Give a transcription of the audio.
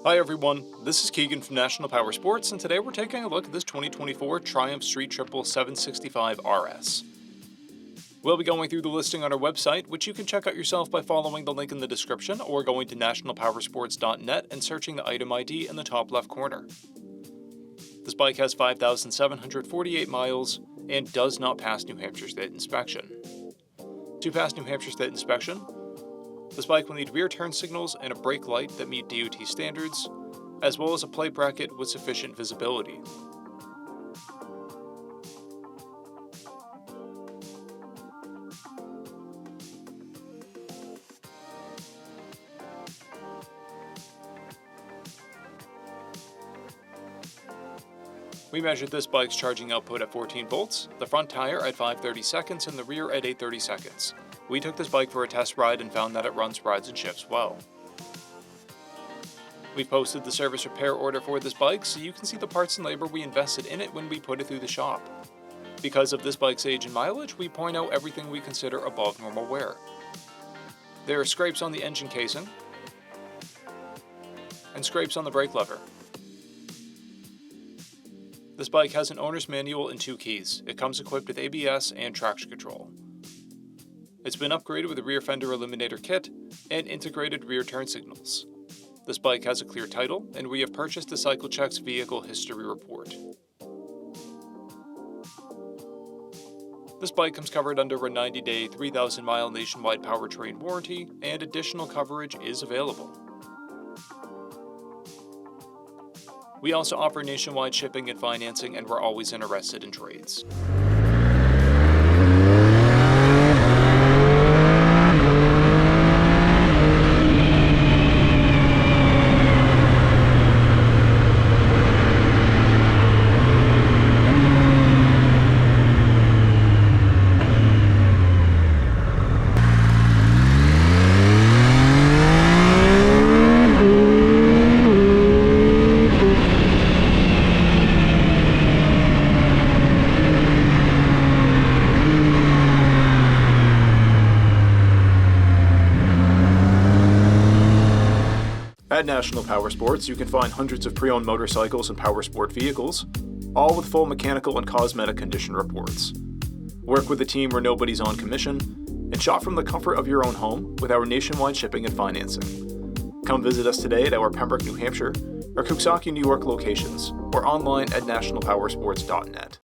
Hi everyone, this is Keegan from National Powersports, and today we're taking a look at this 2024 Triumph Street Triple 765 RS. We'll be going through the listing on our website, which you can check out yourself by following the link in the description or going to nationalpowersports.net and searching the item ID in the top left corner. This bike has 5,748 miles and does not pass New Hampshire State inspection. To pass New Hampshire State inspection, this bike will need rear turn signals and a brake light that meet DOT standards, as well as a plate bracket with sufficient visibility. We measured this bike's charging output at 14 volts, the front tire at 5/30 seconds, and the rear at 8/30 seconds. We took this bike for a test ride and found that it runs, rides, and shifts well. We posted the service repair order for this bike so you can see the parts and labor we invested in it when we put it through the shop. Because of this bike's age and mileage, we point out everything we consider above normal wear. There are scrapes on the engine casing and scrapes on the brake lever. This bike has an owner's manual and 2 keys. It comes equipped with ABS and traction control. It's been upgraded with a rear fender illuminator kit and integrated rear turn signals. This bike has a clear title, and we have purchased the CycleCheck's vehicle history report. This bike comes covered under a 90-day, 3,000-mile nationwide powertrain warranty, and additional coverage is available. We also offer nationwide shipping and financing, and we're always interested in trades. At National Powersports, you can find hundreds of pre-owned motorcycles and powersport vehicles, all with full mechanical and cosmetic condition reports. Work with a team where nobody's on commission, and shop from the comfort of your own home with our nationwide shipping and financing. Come visit us today at our Pembroke, New Hampshire, or Coxsackie, New York locations, or online at nationalpowersports.net.